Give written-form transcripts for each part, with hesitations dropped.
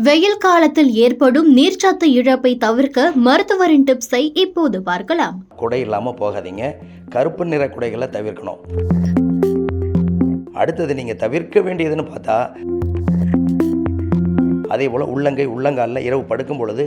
வெயில் காலத்தில் ஏற்படும் நீர்ச்சத்து இழப்பை தவிர்க்க மருத்துவரின் டிப்ஸை இப்போது பார்க்கலாம். குடை இல்லாமல் போகாதீங்க. கருப்பு நிற குடைகளை தவிர்க்கணும். அடுத்தது நீங்கள் தவிர்க்க வேண்டியதுன்னு பார்த்தா, அதே போல் உள்ளங்கை உள்ளங்காலில் இரவு படுக்கும் பொழுது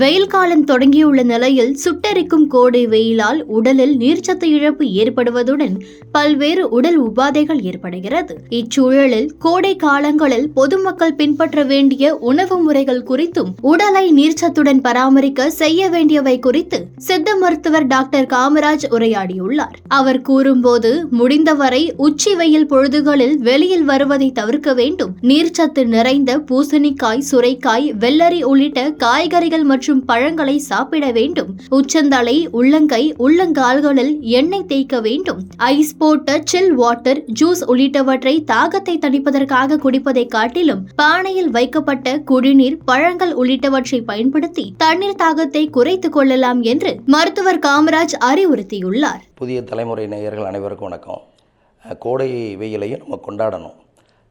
வெயில் காலம் தொடங்கியுள்ள நிலையில் சுட்டெரிக்கும் கோடை வெயிலால் உடலில் நீர்ச்சத்து இழப்பு ஏற்படுவதுடன் பல்வேறு உடல் உபாதைகள் ஏற்படுகிறது. இச்சூழலில் கோடை காலங்களில் பொதுமக்கள் பின்பற்ற வேண்டிய உணவு முறைகள் குறித்தும் உடலை நீர்ச்சத்துடன் பராமரிக்க செய்ய வேண்டியவை குறித்து சித்த மருத்துவர் டாக்டர் காமராஜ் உரையாடியுள்ளார். அவர் கூறும்போது, முடிந்தவரை உச்சி வெயில் பொழுதுகளில் வெளியில் வருவதை தவிர்க்க வேண்டும். நீர்ச்சத்து நிறைந்த பூசணிக்காய், சுரைக்காய், வெள்ளரி உள்ளிட்ட காய்கறிகள் மற்றும் பழங்களை சாப்பிட வேண்டும். உச்சந்தலை, உள்ளங்கை, உள்ளங்கால்களில் எண்ணெய் தேய்க்க வேண்டும். ஐஸ் போட்ட சில் வாட்டர், ஜூஸ் உள்ளிட்டவற்றை தாகத்தை தணிப்பதற்காக குடிப்பதை காட்டிலும் பானையில் வைக்கப்பட்ட குடிநீர், பழங்கள் உள்ளிட்டவற்றை பயன்படுத்தி தண்ணீர் தாகத்தை குறைத்துக் கொள்ளலாம் என்று மருத்துவர் காமராஜ் அறிவுறுத்தியுள்ளார். புதிய தலைமுறை நேயர்கள் அனைவருக்கும் வணக்கம். கோடை வெயிலையும் நம்ம கொண்டாடணும்,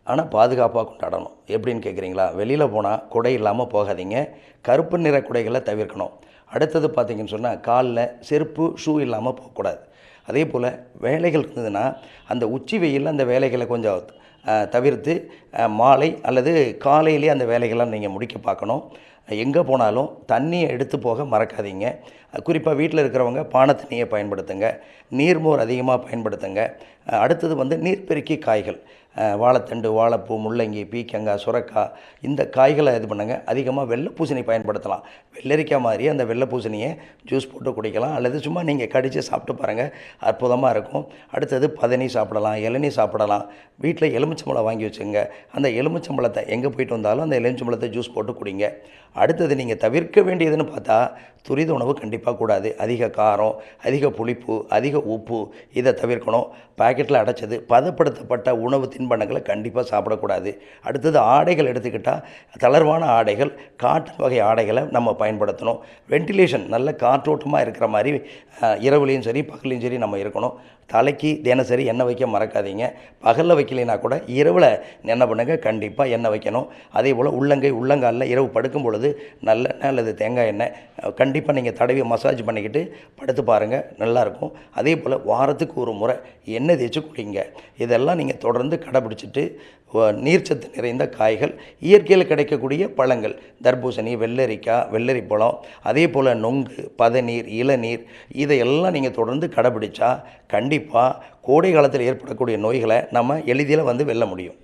ஆனால் பாதுகாப்பாக கொண்டாடணும். எப்படின்னு கேட்குறீங்களா? வெளியில் போனால் குடை இல்லாமல் போகாதீங்க. கருப்பு நிற குடைகளை தவிர்க்கணும். அடுத்தது பார்த்திங்கன்னு சொன்னால், காலில் செருப்பு, ஷூ இல்லாமல் போகக்கூடாது. அதே போல் வேலைகள் இருந்ததுன்னா அந்த உச்சி வெயிலில் அந்த வேலைகளை கொஞ்சம் தவிர்த்து மாலை அல்லது காலையிலே அந்த வேலைகளை நீங்கள் முடிக்க பார்க்கணும். எங்கே போனாலும் தண்ணியை எடுத்து போக மறக்காதீங்க. குறிப்பாக வீட்டில் இருக்கிறவங்க பானை தண்ணியை பயன்படுத்துங்க. நீர்மோர் அதிகமாக பயன்படுத்துங்க. அடுத்தது நீர்ப்பெருக்கி காய்கள், வாழைத்தண்டு, வாழைப்பூ, முள்ளங்கி, பீக்கங்காய், சுரக்காய், இந்த காய்களை இது பண்ணுங்க. அதிகமாக வெள்ளை பூசணி பயன்படுத்தலாம். வெள்ளரிக்காய் மாதிரி அந்த வெள்ளை பூசணியை ஜூஸ் போட்டு குடிக்கலாம், அல்லது சும்மா நீங்கள் கடித்து சாப்பிட்டு பாருங்கள், அற்புதமாக இருக்கும். அடுத்தது பதனி சாப்பிடலாம், இளநீ சாப்பிடலாம். வீட்டில் எலுமிச்சம்பழம் வாங்கி வச்சுங்க. அந்த எலுமிச்சம்பழத்தை எங்கே போயிட்டு வந்தாலும் அந்த எலுமிச்சம்பழத்தை ஜூஸ் போட்டு குடிங்க. அடுத்தது நீங்கள் தவிர்க்க வேண்டியதுன்னு பார்த்தா, துரித உணவு கண்டிப்பாக கூடாது. அதிக காரம், அதிக புளிப்பு, அதிக உப்பு, இதை தவிர்க்கணும். பாக்கெட்டில் அடைச்சது பதப்படுத்தப்பட்ட உணவு தின்பண்டங்களை கண்டிப்பாக சாப்பிடக்கூடாது. அடுத்தது ஆடைகள் எடுத்துக்கிட்டால், தளர்வான ஆடைகள், காட்டன் வகை ஆடைகளை நம்ம பயன்படுத்தணும். வென்டிலேஷன், நல்ல காற்றோட்டமாக இருக்கிற மாதிரி இரவுலையும் சரி பகலையும் சரி நம்ம இருக்கணும். தலைக்கு தினசரி எண்ணெய் வைக்க மறக்காதீங்க. பகலில் வைக்கலைன்னா கூட இரவில் என்ன பண்ணுங்க, கண்டிப்பாக எண்ணெய் வைக்கணும். அதே போல் உள்ளங்கை உள்ளங்காலில் இரவு படுக்கும் பொழுது நல்லெண்ணெய் அல்லது தேங்காய் எண்ணெய் கண்டிப்பாக நீங்கள் தடவி மசாஜ் பண்ணிக்கிட்டு படுத்து பாருங்கள், நல்லாயிருக்கும். அதே போல் வாரத்துக்கு ஒரு முறை எண்ணெய் தேய்ச்சி குடிங்க. இதெல்லாம் நீங்கள் தொடர்ந்து கடைபிடிச்சிட்டு நீர்ச்சத்து நிறைந்த காய்கள், இயற்கையில் கிடைக்கக்கூடிய பழங்கள், தர்பூசணி, வெள்ளரிக்காய், வெள்ளரி பழம், அதே போல் நொங்கு, பதநீர், இளநீர், இதையெல்லாம் நீங்கள் தொடர்ந்து கடைபிடிச்சா கண்டிப்பாக கோடை காலத்தில் ஏற்படக்கூடிய நோய்களை நம்ம எளிதில் வெல்ல முடியும்.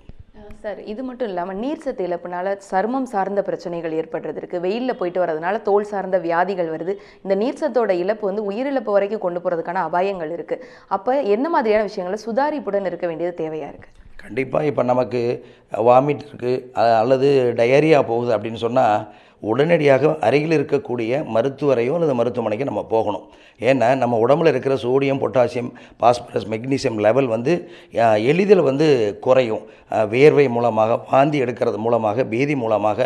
சார், இது மட்டும் இல்லாமல் நீர்ச்சத்து இழப்புனால சருமம் சார்ந்த பிரச்சனைகள் ஏற்படுறது இருக்குது. வெயிலில் போயிட்டு வரதுனால தோல் சார்ந்த வியாதிகள் வருது. இந்த நீர்ச்சத்தோட இழப்பு உயிரிழப்பு வரைக்கும் கொண்டு போகிறதுக்கான அபாயங்கள் இருக்குது. அப்போ என்ன மாதிரியான விஷயங்களை சுதாரிப்புடன் இருக்க வேண்டியது தேவையாக இருக்குது? கண்டிப்பாக இப்போ நமக்கு வாமிட் இருக்குது அல்லது டயரியா போகுது அப்படின்னு சொன்னால், உடனடியாக அருகில் இருக்கக்கூடிய மருத்துவரையோ அல்லது மருத்துவமனைக்கு நம்ம போகணும். ஏன்னா நம்ம உடம்புல இருக்கிற sodium, potassium, phosphorus, magnesium level எளிதில் குறையும். வேர்வை மூலமாக, வாந்தி எடுக்கிறது மூலமாக, பேதி மூலமாக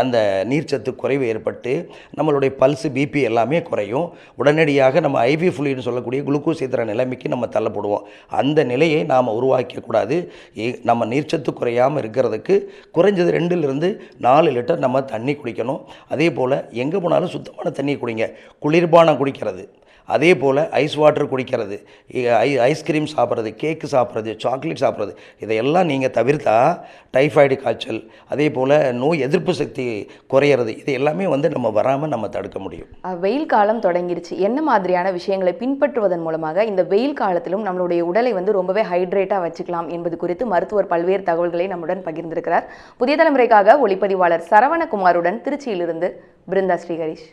அந்த நீர்ச்சத்து குறைவு ஏற்பட்டு நம்மளுடைய பல்ஸு, பிபி எல்லாமே குறையும். உடனடியாக நம்ம ஐவி ஃப்ளூயிட்னு சொல்லக்கூடிய குளுக்கோஸ் ஏற்றுற நிலைமைக்கு நம்ம தள்ளப்படுவோம். அந்த நிலையை நாம் உருவாக்கக்கூடாது. நம்ம நீர்ச்சத்து குறையாமல் இருக்கிறதுக்கு குறைஞ்சது 2லிருந்து 4 லிட்டர் நம்ம தண்ணி குடிக்கணும். அதே போல் எங்கே போனாலும் சுத்தமான தண்ணி குடிங்க. குளிர்பானம் குடிக்கிறது, அதே போல் ஐஸ் வாட்டர் குடிக்கிறது, ஐஸ்கிரீம் சாப்பிட்றது, கேக்கு சாப்பிட்றது, சாக்லேட் சாப்பிட்றது, இதையெல்லாம் நீங்கள் தவிர்த்தா டைஃபாய்டு காய்ச்சல், அதே போல் நோய் எதிர்ப்பு சக்தி குறையிறது, இது எல்லாமே நம்ம வராமல் நம்ம தடுக்க முடியும். வெயில் காலம் தொடங்கிருச்சு. என்ன மாதிரியான விஷயங்களை பின்பற்றுவதன் மூலமாக இந்த வெயில் காலத்திலும் நம்மளுடைய உடலை ரொம்பவே ஹைட்ரேட்டாக வச்சுக்கலாம் என்பது குறித்து மருத்துவர் பல்வேறு தகவல்களை நம்முடன் பகிர்ந்திருக்கிறார். புதிய தலைமுறைக்காக ஒளிப்பதிவாளர் சரவணகுமாருடன் திருச்சியிலிருந்து பிருந்தா ஸ்ரீஹரிஷ்.